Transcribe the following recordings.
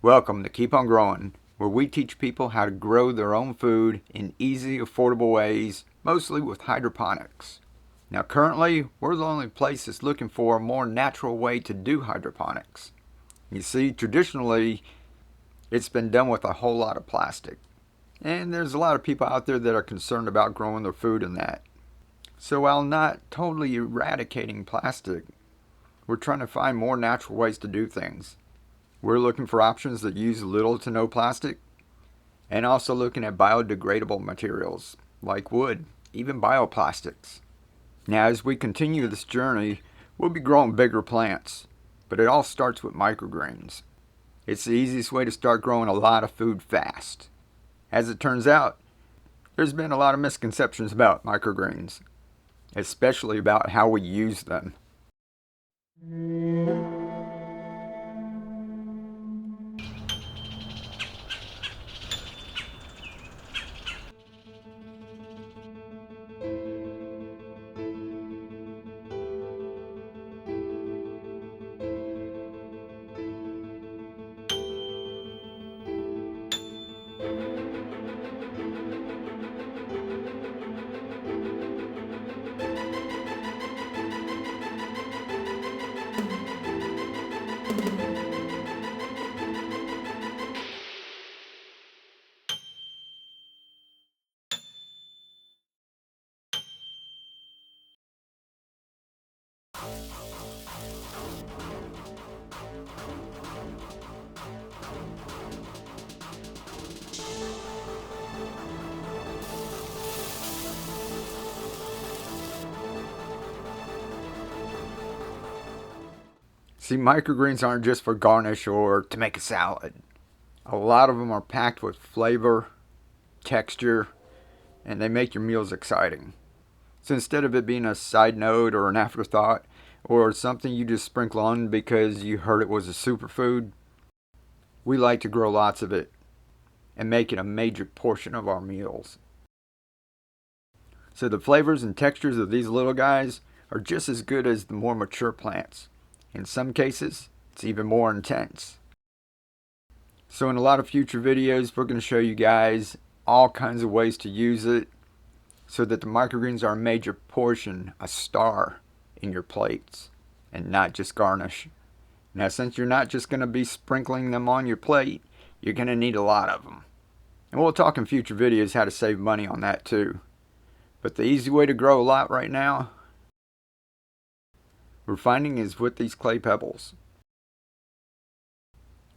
Welcome to Keep On Growing, where we teach people how to grow their own food in easy, affordable ways, mostly with hydroponics. Now currently, we're the only place that's looking for a more natural way to do hydroponics. You see, traditionally, it's been done with a whole lot of plastic. And there's a lot of people out there that are concerned about growing their food in that. So while not totally eradicating plastic, we're trying to find more natural ways to do things. We're looking for options that use little to no plastic, and also looking at biodegradable materials like wood, even bioplastics. Now, as we continue this journey, we'll be growing bigger plants, but it all starts with microgreens. It's the easiest way to start growing a lot of food fast. As it turns out, there's been a lot of misconceptions about microgreens, especially about how we use them. See, microgreens aren't just for garnish or to make a salad. A lot of them are packed with flavor, texture, and they make your meals exciting. So instead of it being a side note or an afterthought, or something you just sprinkle on because you heard it was a superfood, we like to grow lots of it and make it a major portion of our meals. So the flavors and textures of these little guys are just as good as the more mature plants. In some cases, it's even more intense. So in a lot of future videos, we're going to show you guys all kinds of ways to use it so that the microgreens are a major portion, a star in your plates, and not just garnish. Now, since you're not just going to be sprinkling them on your plate, you're going to need a lot of them. And we'll talk in future videos how to save money on that too. But the easy way to grow a lot right now, we're finding, is with these clay pebbles.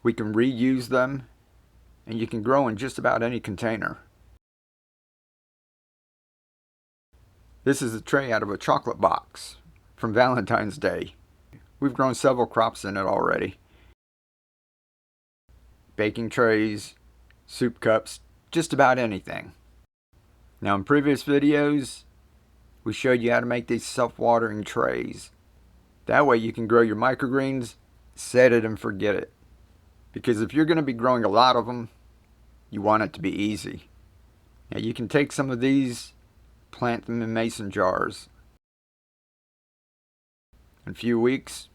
We can reuse them, and you can grow in just about any container. This is a tray out of a chocolate box from Valentine's Day. We've grown several crops in it already. Baking trays, soup cups, just about anything. Now in previous videos, we showed you how to make these self-watering trays. That way you can grow your microgreens, set it and forget it. Because if you're going to be growing a lot of them, you want it to be easy. Now you can take some of these, plant them in mason jars. In a few weeks,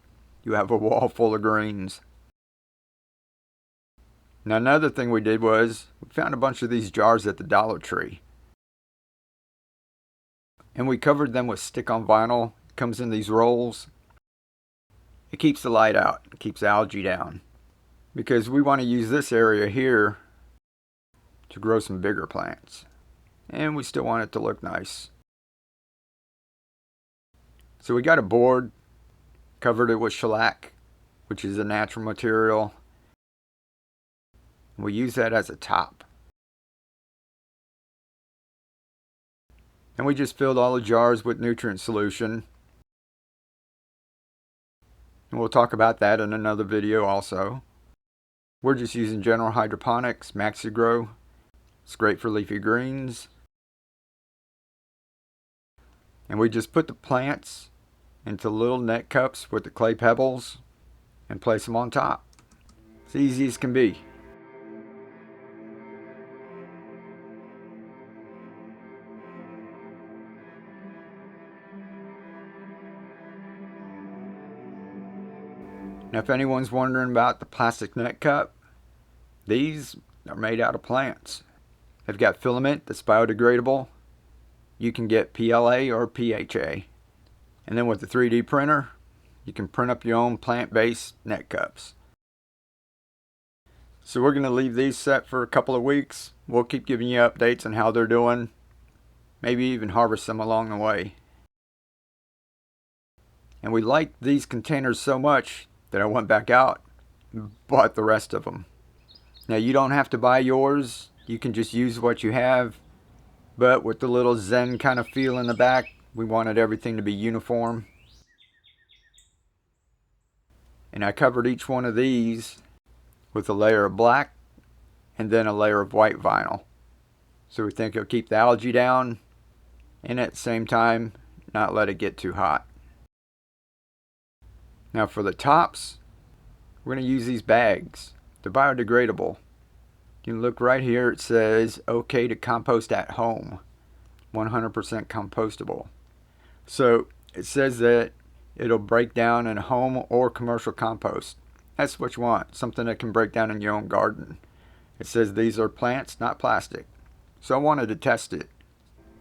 you have a wall full of greens. Now another thing we did was, we found a bunch of these jars at the Dollar Tree. And we covered them with stick-on vinyl. It comes in these rolls. It keeps the light out, it keeps algae down. Because we want to use this area here to grow some bigger plants. And we still want it to look nice. So we got a board, covered it with shellac, which is a natural material. We use that as a top. And we just filled all the jars with nutrient solution. And we'll talk about that in another video also. We're just using general hydroponics, MaxiGrow. It's great for leafy greens. And we just put the plants into little net cups with the clay pebbles and place them on top. It's easy as can be. Now if anyone's wondering about the plastic net cup, These are made out of plants. They've got filament that's biodegradable. You can get PLA or PHA. And then with the 3D printer, you can print up your own plant-based net cups. So we're going to leave these set for a couple of weeks. We'll keep giving you updates on how they're doing. Maybe even harvest them along the way. And we liked these containers so much that I went back out and bought the rest of them. Now you don't have to buy yours. You can just use what you have. But with the little Zen kind of feel in the back, we wanted everything to be uniform. And I covered each one of these with a layer of black and then a layer of white vinyl. So we think it'll keep the algae down and at the same time not let it get too hot. Now for the tops, we're going to use these bags. They're biodegradable. You can look right here, it says okay to compost at home. 100% compostable. So it says that it'll break down in home or commercial compost. That's what you want, something that can break down in your own garden. It says these are plants, not plastic. So I wanted to test it.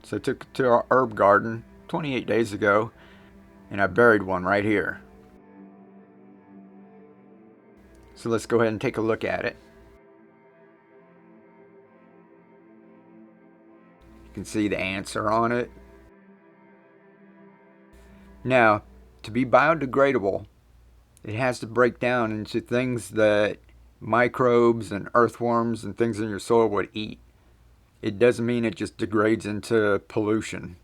So I took it to our herb garden 28 days ago and I buried one right here. So let's go ahead and take a look at it. You can see the ants are on it. Now, to be biodegradable, it has to break down into things that microbes and earthworms and things in your soil would eat. It doesn't mean it just degrades into pollution.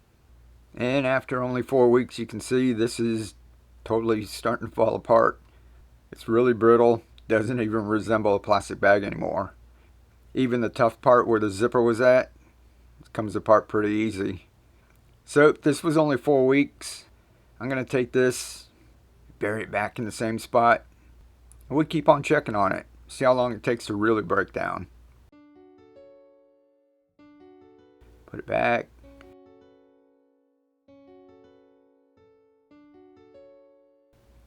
And after only 4 weeks, you can see this is totally starting to fall apart. It's really brittle, doesn't even resemble a plastic bag anymore. Even the tough part where the zipper was at, it comes apart pretty easy. So this was only 4 weeks. I'm going to take this, bury it back in the same spot, and we keep on checking on it. See how long it takes to really break down. Put it back.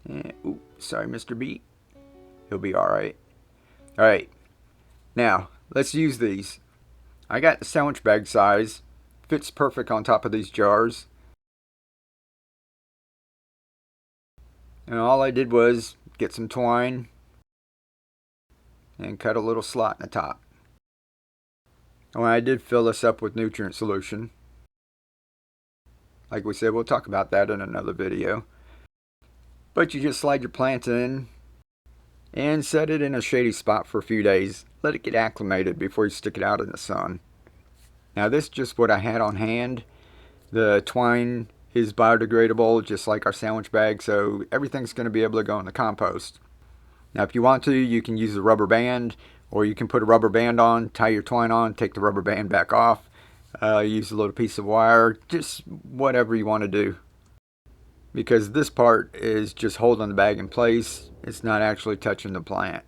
And, ooh, sorry, Mr. B. He'll be alright. Alright, now let's use these. I got the sandwich bag size. Fits perfect on top of these jars. And all I did was get some twine and cut a little slot in the top. And I did fill this up with nutrient solution. Like we said, we'll talk about that in another video. But you just slide your plant in and set it in a shady spot for a few days. Let it get acclimated before you stick it out in the sun. Now this is just what I had on hand. The twine is biodegradable just like our sandwich bag, so everything's going to be able to go in the compost. Now if you want to, you can use a rubber band, or you can put a rubber band on, tie your twine on, take the rubber band back off, use a little piece of wire, just whatever you want to do. Because this part is just holding the bag in place, it's not actually touching the plant.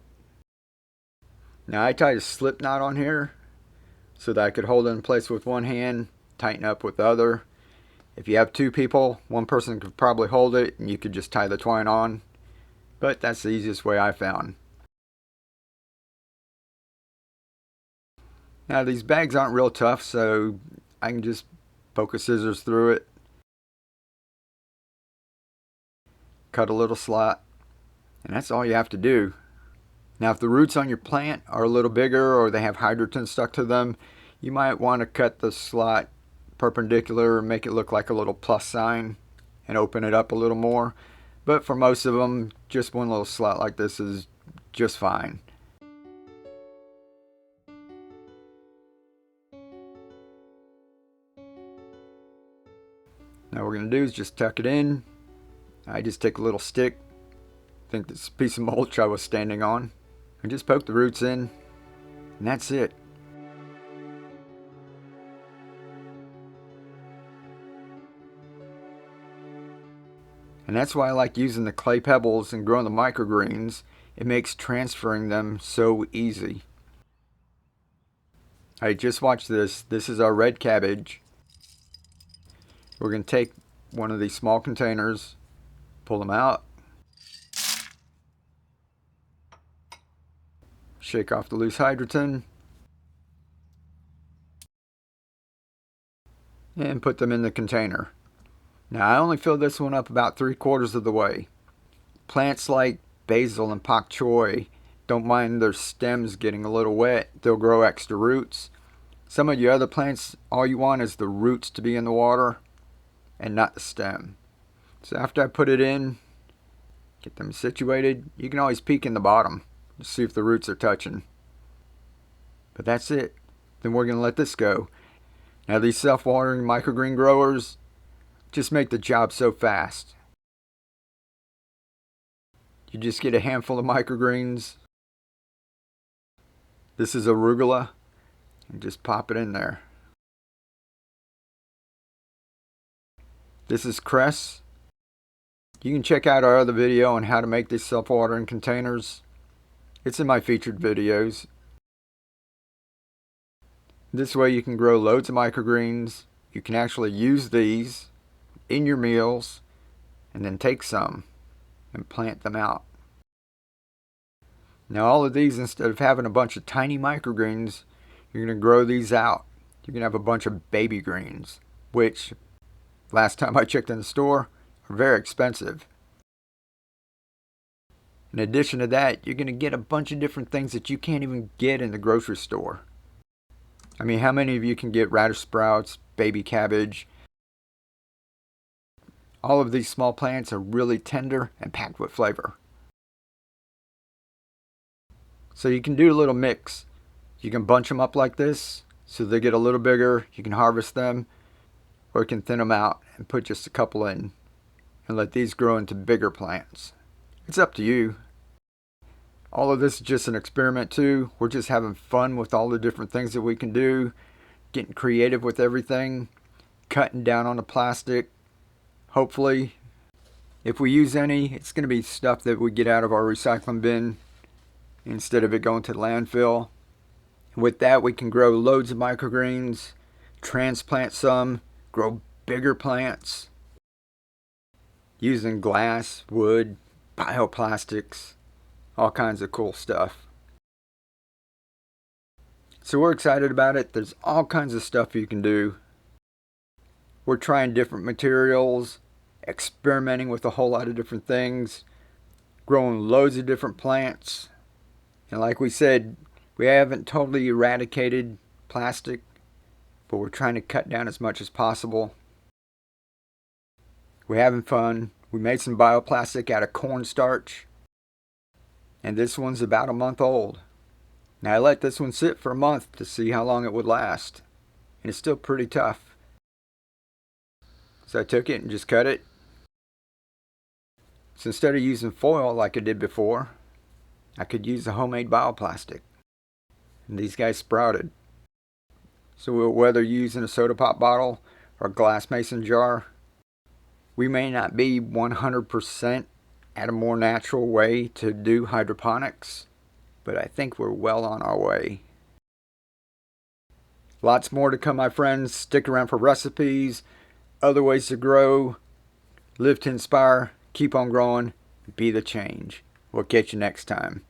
Now I tied a slip knot on here so that I could hold it in place with one hand, tighten up with the other. If you have two people, one person could probably hold it and you could just tie the twine on. But that's the easiest way I found. Now these bags aren't real tough, so I can just poke a scissors through it. Cut a little slot. And that's all you have to do. Now if the roots on your plant are a little bigger or they have hydrogen stuck to them, you might want to cut the slot perpendicular and make it look like a little plus sign and open it up a little more. But for most of them, just one little slot like this is just fine. Now what we're going to do is just tuck it in. I just take a little stick, I think this piece of mulch I was standing on, and just poke the roots in, and that's it. And that's why I like using the clay pebbles and growing the microgreens. It makes transferring them so easy. Hey, just watch this. This is our red cabbage. We're going to take one of these small containers, pull them out, Shake off the loose hydrogen. And put them in the container. Now I only fill this one up about 3/4 of the way. Plants like basil and pak choi don't mind their stems getting a little wet. They'll grow extra roots. Some of your other plants, all you want is the roots to be in the water and not the stem. So after I put it in, get them situated, you can always peek in the bottom to see if the roots are touching. But that's it. Then we're going to let this go. Now these self-watering microgreen growers just make the job so fast. You just get a handful of microgreens. This is arugula, and just pop it in there. This is cress. You can check out our other video on how to make these self-watering containers. It's in my featured videos. This way you can grow loads of microgreens. You can actually use these in your meals and then take some and plant them out. Now all of these, instead of having a bunch of tiny microgreens, you're going to grow these out. You're going to have a bunch of baby greens, which last time I checked in the store are very expensive. In addition to that, you're going to get a bunch of different things that you can't even get in the grocery store. I mean, how many of you can get radish sprouts, baby cabbage? All of these small plants are really tender and packed with flavor. So you can do a little mix. You can bunch them up like this so they get a little bigger. You can harvest them, or you can thin them out and put just a couple in and let these grow into bigger plants. It's up to you. All of this is just an experiment too. We're just having fun with all the different things that we can do, getting creative with everything, cutting down on the plastic. Hopefully, if we use any, it's going to be stuff that we get out of our recycling bin instead of it going to the landfill. With that, we can grow loads of microgreens, transplant some, grow bigger plants using glass, wood, bioplastics, all kinds of cool stuff. So we're excited about it. There's all kinds of stuff you can do. We're trying different materials, experimenting with a whole lot of different things, growing loads of different plants. And like we said, we haven't totally eradicated plastic, but we're trying to cut down as much as possible. We're having fun. We made some bioplastic out of cornstarch, and this one's about a month old. Now I let this one sit for a month to see how long it would last, and it's still pretty tough. So I took it and just cut it. So instead of using foil like I did before, I could use the homemade bioplastic. And these guys sprouted. So whether using a soda pop bottle or a glass mason jar, we may not be 100% at a more natural way to do hydroponics, but I think we're well on our way. Lots more to come, my friends. Stick around for recipes, other ways to grow, live to inspire, keep on growing, be the change. We'll catch you next time.